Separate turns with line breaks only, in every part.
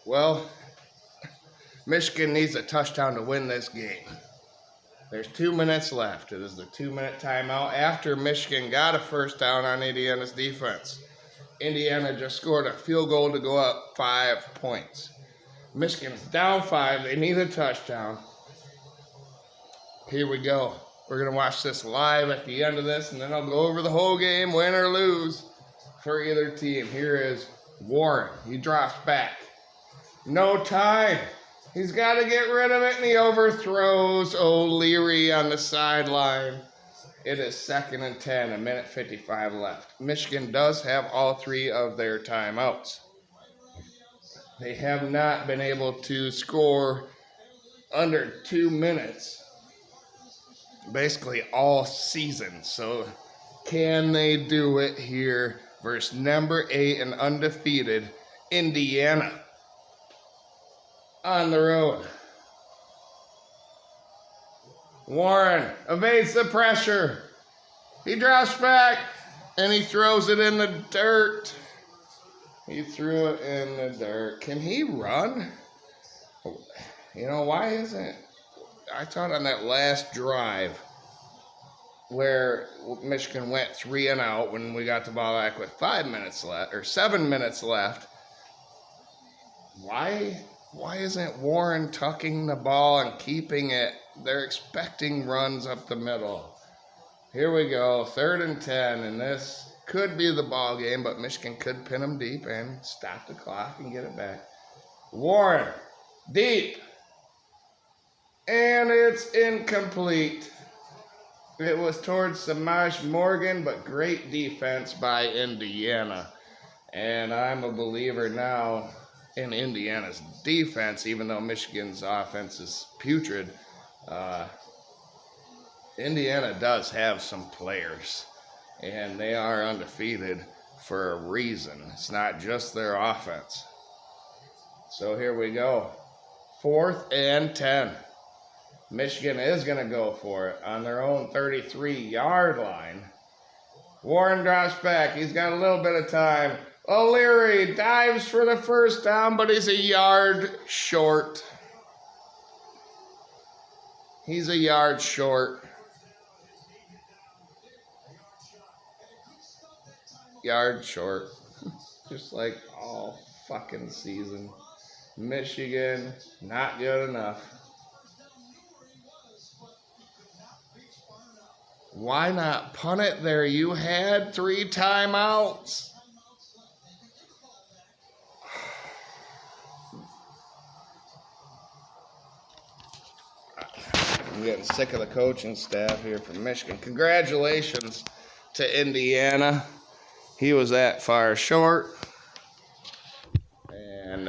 Well, Michigan needs a touchdown to win this game. There's 2 minutes left. It is the 2-minute timeout after Michigan got a first down on Indiana's defense. Indiana just scored a field goal to go up 5 points. Michigan's down 5. They need a touchdown. Here we go. We're going to watch this live at the end of this, and then I'll go over the whole game, win or lose, for either team. Here is Warren. He drops back. No time. He's got to get rid of it, and he overthrows O'Leary on the sideline. It is 2nd and 10, a minute 55 left. Michigan does have all 3 of their timeouts. They have not been able to score under 2 minutes basically all season. So can they do it here versus number 8 and undefeated Indiana on the road? Warren evades the pressure. He drops back and he throws it in the dirt. He threw it in the dirt. Can he run? You know, why isn't... I thought on that last drive where Michigan went 3 and out when we got the ball back with 5 minutes left, or 7 minutes left, why isn't Warren tucking the ball and keeping it? They're expecting runs up the middle. Here we go, 3rd and 10, and this could be the ball game, but Michigan could pin them deep and stop the clock and get it back. Warren, deep. And it's incomplete. It was towards Samaj Morgan, but great defense by Indiana. And I'm a believer now in Indiana's defense, even though Michigan's offense is putrid. Indiana does have some players, and they are undefeated for a reason. It's not just their offense. So here we go. 4th and 10. Michigan is going to go for it on their own 33-yard line. Warren drops back. He's got a little bit of time. O'Leary dives for the first down, but he's a yard short. He's a yard short. Yard short. Just like all fucking season. Michigan, not good enough. Why not punt it there? You had 3 timeouts. I'm getting sick of the coaching staff here from Michigan. Congratulations to Indiana. He was that far short. And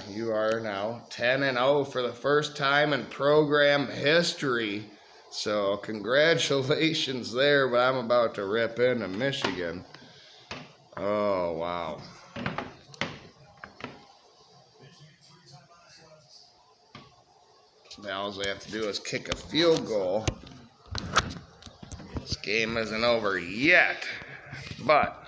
you are now 10-0 for the first time in program history. So congratulations there, but I'm about to rip into Michigan. Oh, wow. Now all they have to do is kick a field goal. This game isn't over yet, but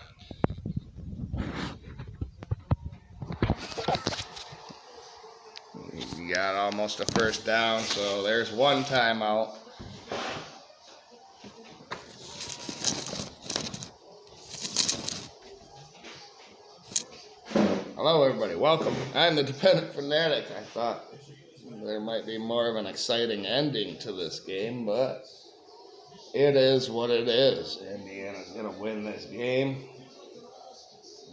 you got almost a first down, so there's 1 timeout. Hello, everybody. Welcome. I'm the Dependent Fanatic. I thought there might be more of an exciting ending to this game, but it is what it is. Indiana's going to win this game.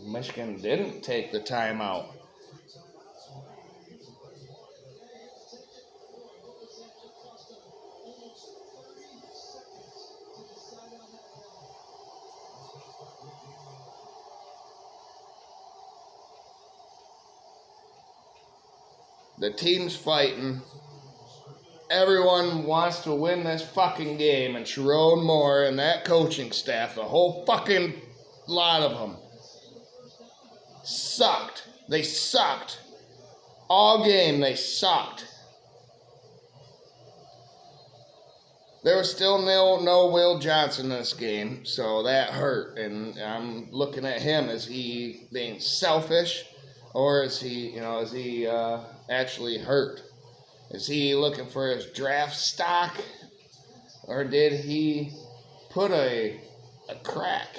Michigan didn't take the timeout. The team's fighting. Everyone wants to win this fucking game, and Sherrone Moore and that coaching staff, the whole fucking lot of them, sucked. They sucked. All game, they sucked. There was still no Will Johnson in this game, so that hurt. And I'm looking at him as he being selfish, Or is he, actually hurt? Is he looking for his draft stock? Or did he put a crack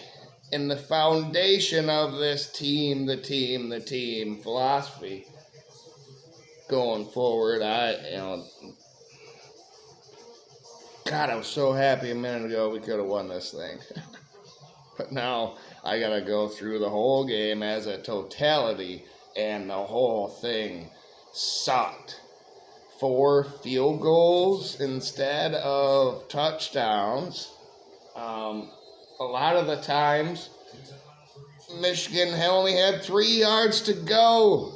in the foundation of this team, the team philosophy going forward? God, I was so happy a minute ago we could have won this thing. But now I got to go through the whole game as a totality, and the whole thing sucked. 4 field goals instead of touchdowns. A lot of the times, Michigan only had 3 yards to go.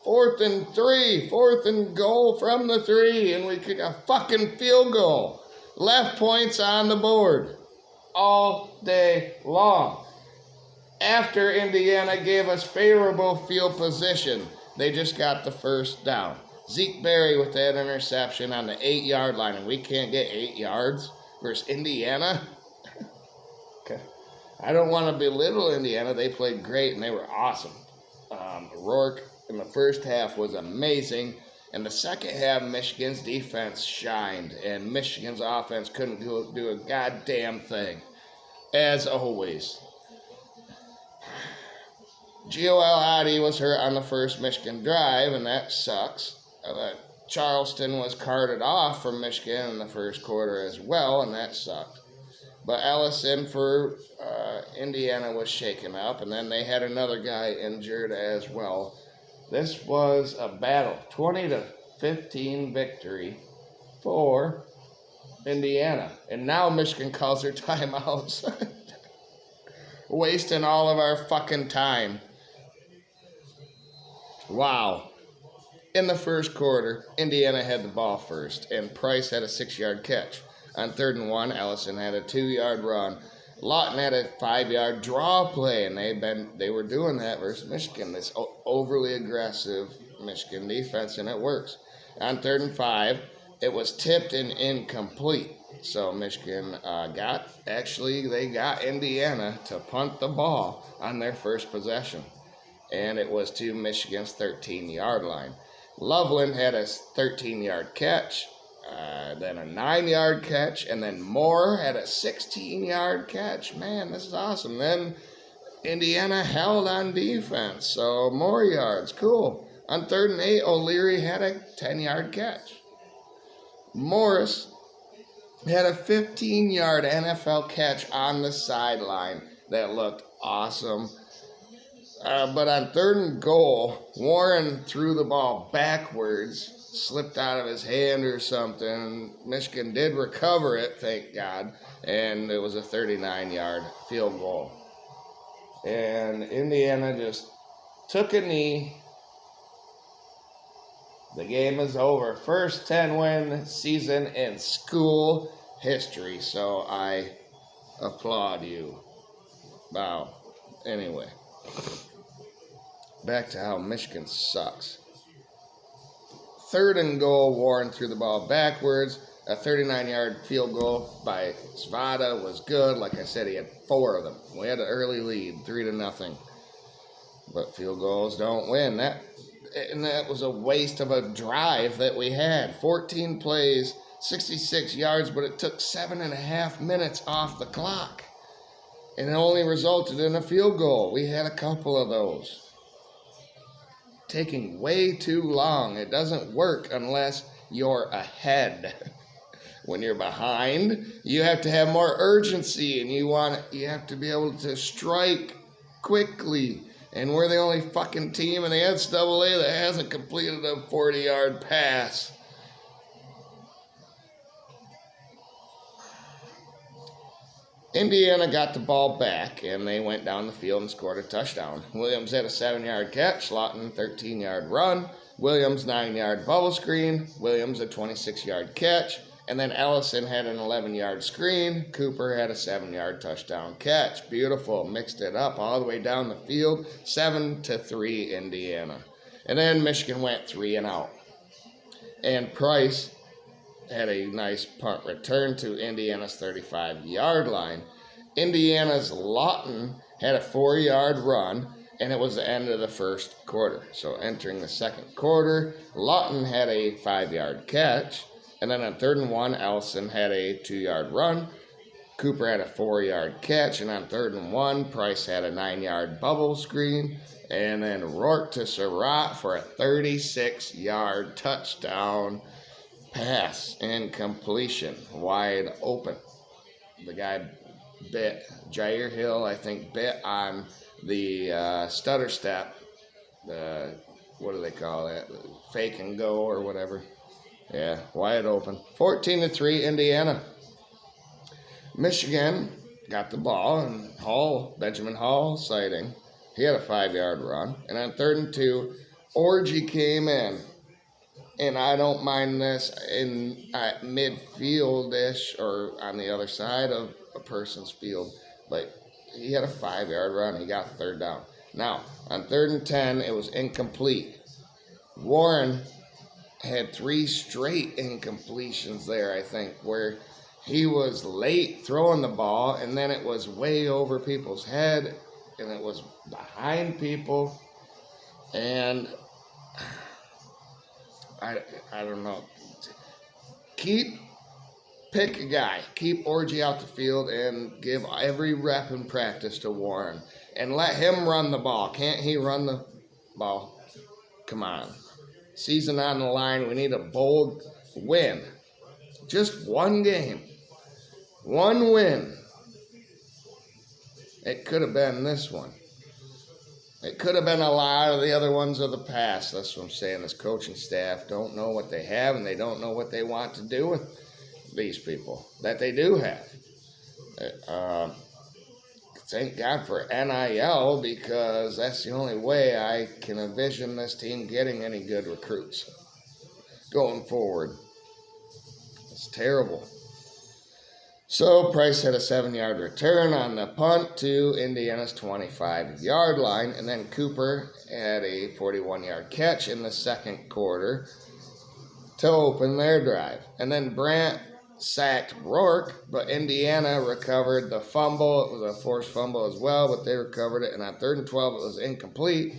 4th and 3, 4th and goal from the 3, and we kick a fucking field goal. Left points on the board all day long. After Indiana gave us favorable field position, they just got the first down. Zeke Berry with that interception on the 8-yard line, and we can't get 8 yards versus Indiana. Okay. I don't want to belittle Indiana. They played great, and they were awesome. Rourke in the first half was amazing. In the second half, Michigan's defense shined, and Michigan's offense couldn't do a goddamn thing, as always. Gio El-Hadi was hurt on the first Michigan drive, and that sucks. Charleston was carted off from Michigan in the first quarter as well, and that sucked. But Ellison for Indiana was shaken up, and then they had another guy injured as well. This was a battle, 20-15 victory for Indiana. And now Michigan calls their timeouts. Wasting all of our fucking time. Wow. In the first quarter, Indiana had the ball first, and Price had a 6-yard catch. On 3rd and 1, Ellison had a 2-yard run. Lawton had a 5-yard draw play, and they were doing that versus Michigan, this overly aggressive Michigan defense, and it works. On 3rd and 5, it was tipped and incomplete. So Michigan they got Indiana to punt the ball on their first possession, and it was to Michigan's 13-yard line. Loveland had a 13-yard catch. Then a 9-yard catch, and then Moore had a 16-yard catch. Man, this is awesome. Then Indiana held on defense, so more yards. Cool. On 3rd and 8, O'Leary had a 10-yard catch. Morris had a 15-yard NFL catch on the sideline that looked awesome. But on 3rd and goal, Warren threw the ball backwards, slipped out of his hand or something. Michigan did recover it, thank God, and it was a 39-yard field goal. And Indiana just took a knee. The game is over. First 10-win season in school history, so I applaud you. Wow. Anyway, back to how Michigan sucks. 3rd and goal, Warren threw the ball backwards. A 39-yard field goal by Svada was good. Like I said, he had 4 of them. We had an early lead, 3-0. But field goals don't win. That was a waste of a drive that we had. 14 plays, 66 yards, but it took 7.5 minutes off the clock. And it only resulted in a field goal. We had a couple of those. Taking way too long. It doesn't work unless you're ahead. When you're behind, you have to have more urgency, and you have to be able to strike quickly. And we're the only fucking team in the NCAA that hasn't completed a 40-yard pass. Indiana got the ball back, and they went down the field and scored a touchdown. Williams had a 7-yard catch, Lawton 13-yard run, Williams 9-yard bubble screen, Williams a 26-yard catch, and then Ellison had an 11-yard screen. Cooper had a 7-yard touchdown catch. Beautiful. Mixed it up all the way down the field. 7-3 Indiana. And then Michigan went 3 and out. And Price had a nice punt return to Indiana's 35-yard line. Indiana's Lawton had a 4-yard run. and it was the end of the first quarter. So entering the second quarter, Lawton had a 5-yard catch, and then on 3rd and 1, Ellison had a 2-yard run. Cooper had a 4-yard catch, and on 3rd and 1, Price had a 9-yard bubble screen, and then Rourke to Surratt for a 36-yard touchdown pass and completion, wide open. The guy Jair Hill, I think, bit on the stutter step, what do they call it? Fake and go or whatever. Yeah, wide open. 14-3, Indiana. Michigan got the ball, and Benjamin Hall sighting. He had a 5-yard run. And on 3rd and 2, Orji came in. And I don't mind this in midfield-ish or on the other side of a person's field. But he had a 5-yard run. He got 3rd down. Now, on 3rd and 10, it was incomplete. Warren had 3 straight incompletions there, I think, where he was late throwing the ball, and then it was way over people's head, and it was behind people, and I don't know. Pick a guy. Keep Orji out the field and give every rep in practice to Warren, and let him run the ball. Can't he run the ball? Come on. Season on the line. We need a bold win. Just one game. One win. It could have been this one. It could have been a lot of the other ones of the past. That's what I'm saying. This coaching staff don't know what they have, and they don't know what they want to do with these people that they do have. Thank God for NIL, because that's the only way I can envision this team getting any good recruits going forward. It's terrible. So Price had a 7-yard return on the punt to Indiana's 25-yard line, and then Cooper had a 41-yard catch in the second quarter to open their drive. And then Brandt sacked Rourke, but Indiana recovered the fumble. It was a forced fumble as well, but they recovered it, and on 3rd and 12, it was incomplete.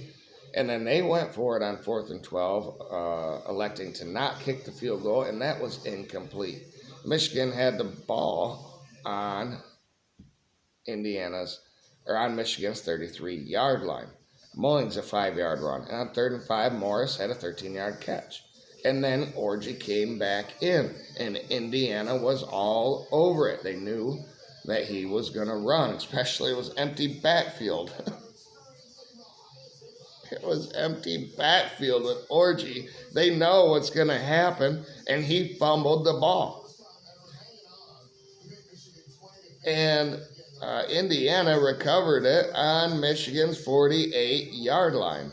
And then they went for it on 4th and 12, electing to not kick the field goal, and that was incomplete. Michigan had the ball on Michigan's 33-yard line. Mullings a 5-yard run. And on 3rd and 5, Morris had a 13-yard catch. And then Orji came back in, and Indiana was all over it. They knew that he was going to run, especially it was empty backfield. It was empty backfield with Orji. They know what's going to happen, and he fumbled the ball. And Indiana recovered it on Michigan's 48-yard line.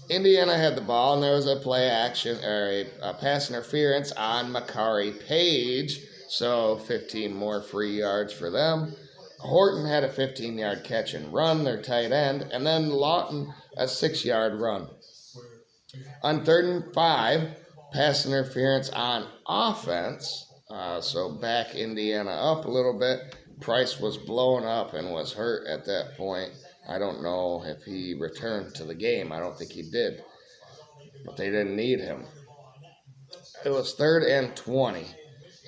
Indiana had the ball, and there was a play action or a pass interference on Makari Page, so 15 more free yards for them. Horton had a 15-yard catch and run, their tight end, and then Lawton a 6-yard run. On 3rd and 5, pass interference on offense. So back Indiana up a little bit. Price was blown up and was hurt at that point. I don't know if he returned to the game. I don't think he did. But they didn't need him. It was 3rd and 20.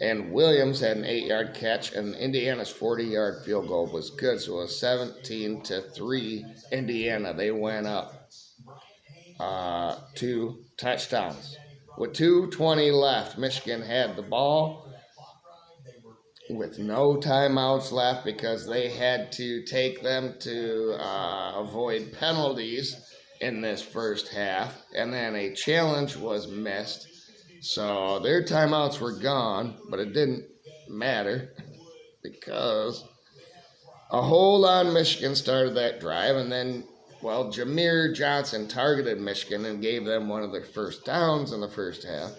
And Williams had an 8-yard catch, and Indiana's 40-yard field goal was good. So it was 17-3 Indiana. They went up 2 touchdowns. With 2:20 left, Michigan had the ball with no timeouts left because they had to take them to avoid penalties in this first half. And then a challenge was missed. So their timeouts were gone, but it didn't matter because a hold on Michigan started that drive. And then, Jameer Johnson targeted Michigan and gave them one of their first downs in the first half.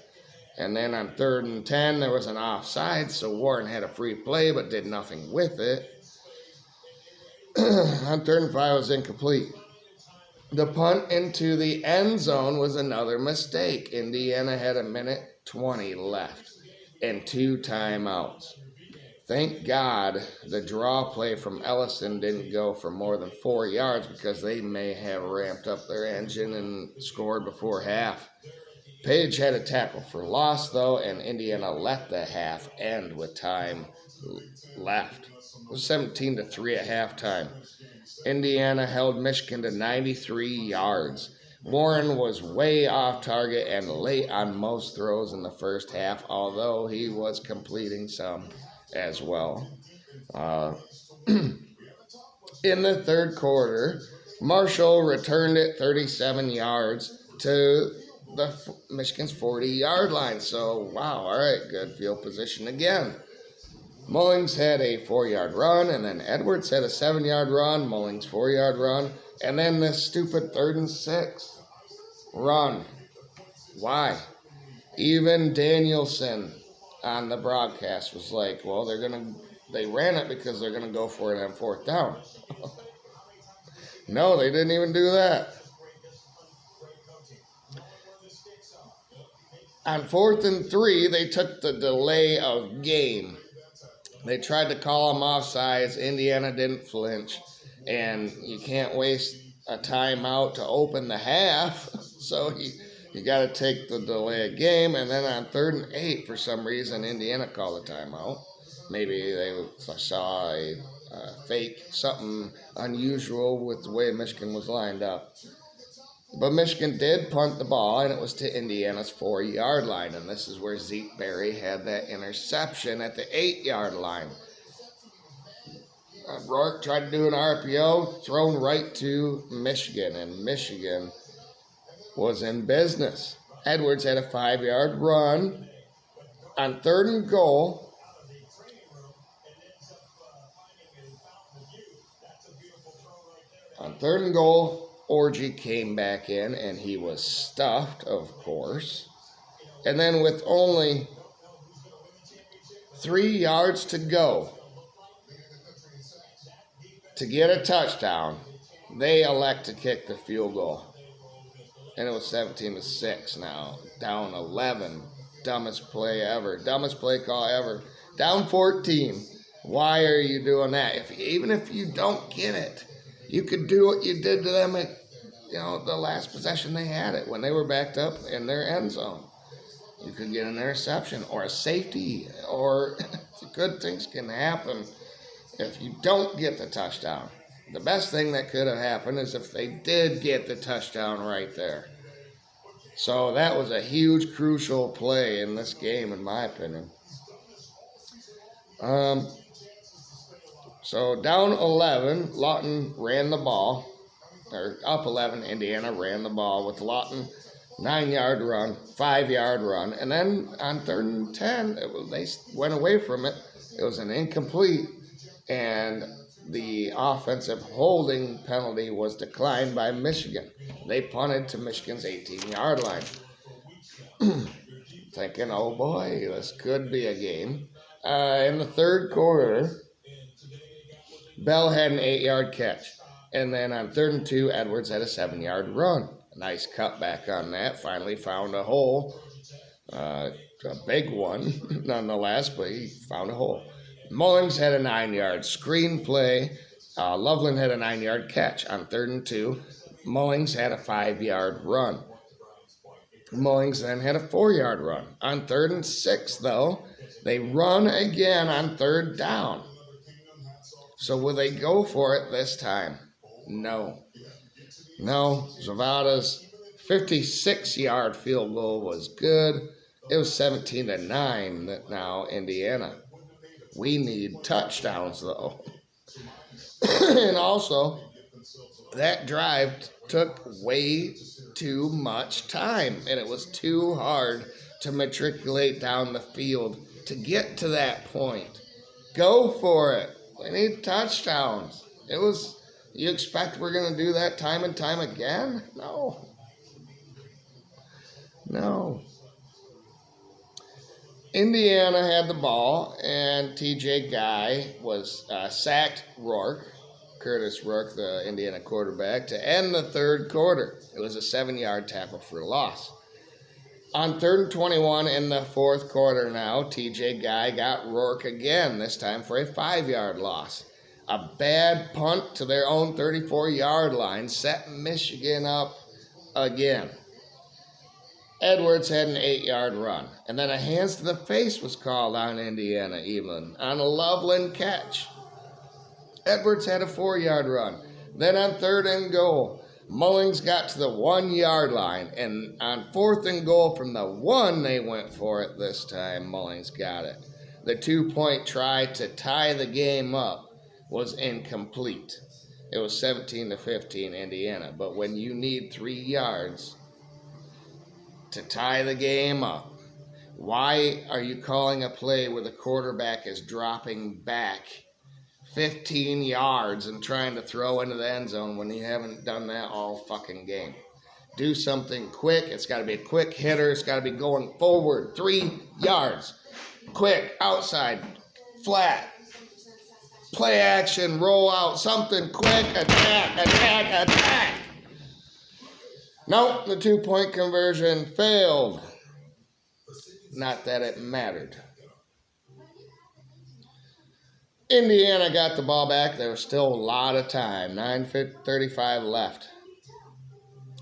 And then on 3rd and 10, there was an offside, so Warren had a free play but did nothing with it. On 3rd and 5, it was incomplete. The punt into the end zone was another mistake. Indiana had 1:20 left and 2 timeouts. Thank God the draw play from Ellison didn't go for more than 4 yards because they may have ramped up their engine and scored before half. Page had a tackle for loss, though, and Indiana let the half end with time left. It was 17-3 at halftime. Indiana held Michigan to 93 yards. Warren was way off target and late on most throws in the first half, although he was completing some as well. In the third quarter, Marshall returned it 37 yards to the Michigan's 40-yard line. So, wow, all right, good field position again. Mullings had a 4-yard run, and then Edwards had a 7-yard run, Mullings 4-yard run, and then this stupid 3rd and 6 run. Why? Even Danielson on the broadcast was like, well, they ran it because they're going to go for it on 4th down. No, they didn't even do that. On 4th and 3, they took the delay of game. They tried to call them offsides. Indiana didn't flinch. And you can't waste a timeout to open the half. So you got to take the delay of game. And then on 3rd and 8, for some reason, Indiana called a timeout. Maybe they saw a fake, something unusual with the way Michigan was lined up. But Michigan did punt the ball, and it was to Indiana's 4-yard line. And this is where Zeke Berry had that interception at the 8-yard line. Rourke tried to do an RPO, thrown right to Michigan, and Michigan was in business. Edwards had a 5-yard run. On 3rd and goal, Orgy came back in, and he was stuffed, of course. And then with only 3 yards to go to get a touchdown, they elect to kick the field goal. And it was 17-6 now. Down 11. Dumbest play ever. Dumbest play call ever. Down 14. Why are you doing that? Even if you don't get it, you could do what you did to them at, the last possession they had it when they were backed up in their end zone. You could get an interception or a safety, or good things can happen if you don't get the touchdown. The best thing that could have happened is if they did get the touchdown right there. So that was a huge, crucial play in this game, in my opinion. So down 11, Lawton ran the ball. Or up 11, Indiana ran the ball with Lawton. 9-yard run, 5-yard run. And then on 3rd and 10, they went away from it. It was an incomplete. And the offensive holding penalty was declined by Michigan. They punted to Michigan's 18-yard line. Thinking, oh boy, this could be a game. In the third quarter, Bell had an 8-yard catch. And then on 3rd and 2, Edwards had a 7-yard run. A nice cutback on that. Finally found a hole. A big one, nonetheless, but he found a hole. Mullings had a 9-yard screen play. Loveland had a 9-yard catch. On 3rd and 2, Mullings had a 5-yard run. Mullings then had a 4-yard run. On 3rd and 6, though, they run again on 3rd down. So will they go for it this time? No. Zavada's 56-yard field goal was good. It was 17-9 now, Indiana. We need touchdowns, though. And also, that drive took way too much time, and it was too hard to matriculate down the field to get to that point. Go for it. We need touchdowns. You expect we're going to do that time and time again? No. Indiana had the ball, and TJ Guy was sacked Curtis Rourke, the Indiana quarterback, to end the third quarter. It was a 7-yard tackle for loss. On 3rd and 21 in the fourth quarter now, TJ Guy got Rourke again, this time for a 5-yard loss. A bad punt to their own 34-yard line set Michigan up again. Edwards had an 8-yard run, and then a hands to the face was called on Indiana even on a Loveland catch. Edwards had a 4-yard run. Then on 3rd and goal, Mullings got to the 1-yard line, and on 4th and goal from the 1, they went for it this time. Mullings got it. The 2-point try to tie the game up was incomplete. It was 17-15 Indiana, but when you need 3 yards to tie the game up, why are you calling a play where the quarterback is dropping back 15 yards and trying to throw into the end zone when you haven't done that all fucking game? Do something quick. It's got to be a quick hitter. It's got to be going forward 3 yards. Quick, outside, flat, play action, roll out, something quick, attack. Nope, the 2-point conversion failed. Not that it mattered. Indiana got the ball back. There was still a lot of time. 9:35 left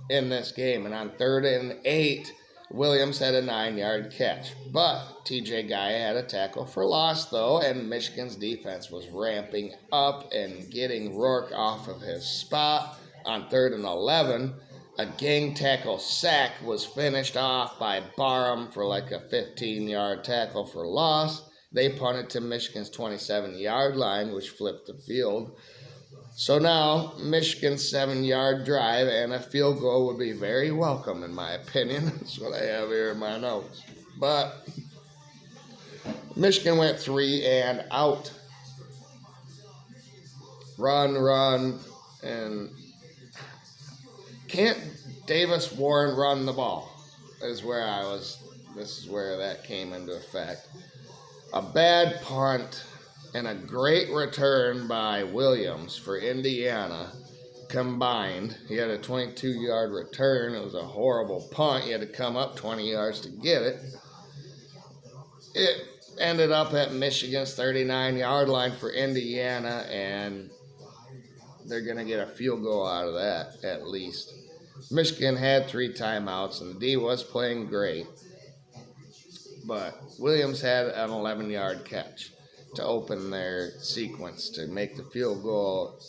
in this game. And on 3rd and 8, Williams had a 9-yard catch. But TJ Guy had a tackle for loss, though, and Michigan's defense was ramping up and getting Rourke off of his spot. On 3rd and 11, a gang tackle sack was finished off by Barham for like a 15-yard tackle for loss. They punted to Michigan's 27-yard line, which flipped the field. So now, Michigan's 7-yard drive and a field goal would be very welcome, in my opinion. That's what I have here in my notes. But Michigan went 3 and out. Run, and can't Davis Warren run the ball? Is where I was. This is where that came into effect. A bad punt and a great return by Williams for Indiana combined. He had a 22-yard return. It was a horrible punt. He had to come up 20 yards to get it. It ended up at Michigan's 39-yard line for Indiana, and they're going to get a field goal out of that at least. Michigan had 3 timeouts, and the D was playing great. But Williams had an 11-yard catch to open their sequence to make the field goal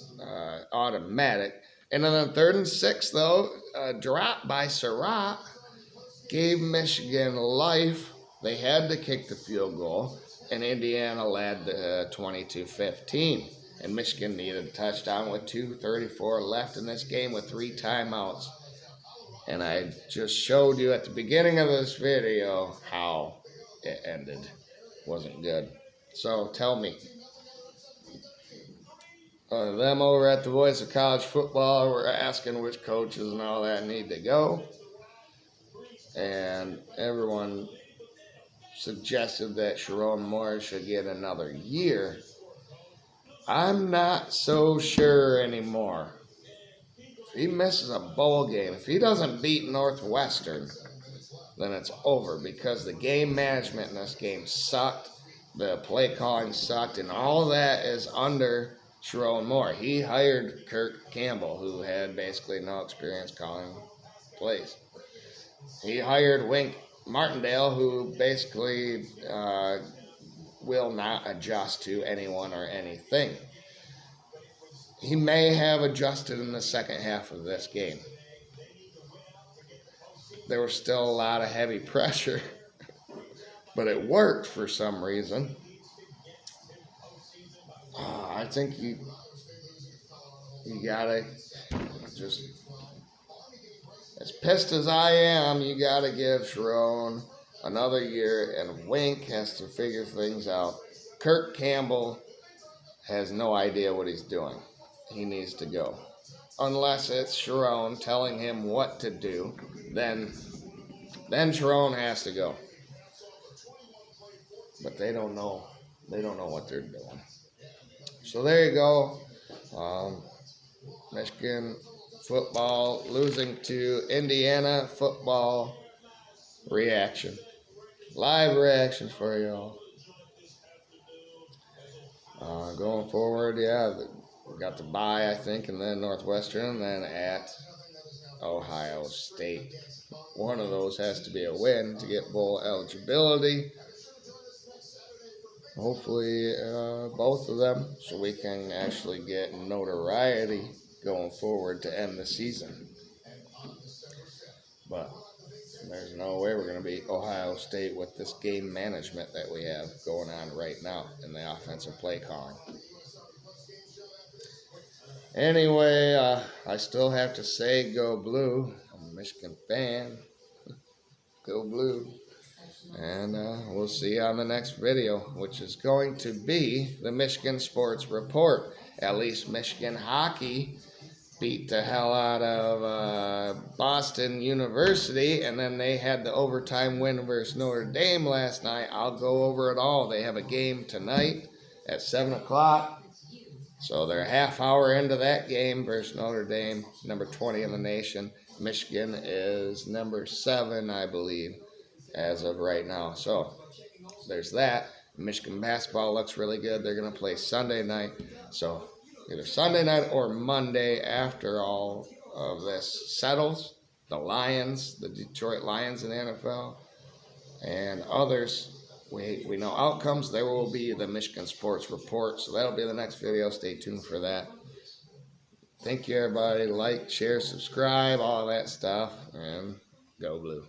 automatic. And then on 3rd and 6, though, a drop by Surratt gave Michigan life. They had to kick the field goal, and Indiana led 22-15. And Michigan needed a touchdown with 2:34 left in this game with 3 timeouts. And I just showed you at the beginning of this video how it ended. Wasn't good. So tell me. Them over at the Voice of College Football were asking which coaches and all that need to go. And everyone suggested that Sharon Moore should get another year. I'm not so sure anymore. If he misses a bowl game, if he doesn't beat Northwestern, then it's over, because the game management in this game sucked, the play calling sucked, and all that is under Sharon Moore. He hired Kirk Campbell, who had basically no experience calling plays. He hired Wink Martindale, who basically will not adjust to anyone or anything. He may have adjusted in the second half of this game. There was still a lot of heavy pressure, but it worked for some reason. I think you gotta just, as pissed as I am, you gotta give Sharon another year, and Wink has to figure things out. Kirk Campbell has no idea what he's doing. He needs to go. Unless it's Sharon telling him what to do, then Sharon has to go. But they don't know. They don't know what they're doing. So there you go. Michigan football losing to Indiana football reaction. Live reaction for y'all. Going forward, yeah, we got the bye, I think, and then Northwestern, and then at Ohio State. One of those has to be a win to get bowl eligibility. Hopefully, both of them, so we can actually get notoriety going forward to end the season. But there's no way we're going to beat Ohio State with this game management that we have going on right now in the offensive play calling. Anyway, I still have to say go blue. I'm a Michigan fan. Go blue. And we'll see you on the next video, which is going to be the Michigan Sports Report. At least Michigan hockey beat the hell out of Boston University, and then they had the overtime win versus Notre Dame last night. I'll go over it all. They have a game tonight at 7 o'clock. So they're a half hour into that game versus Notre Dame, number 20 in the nation. Michigan is number 7, I believe, as of right now. So there's that. Michigan basketball looks really good. They're going to play Sunday night. So either Sunday night or Monday after all of this settles. The Lions, the Detroit Lions in the NFL, and others, we know outcomes. There will be the Michigan Sports Report. So that'll be the next video. Stay tuned for that. Thank you, everybody. Like, share, subscribe, all that stuff, and go blue.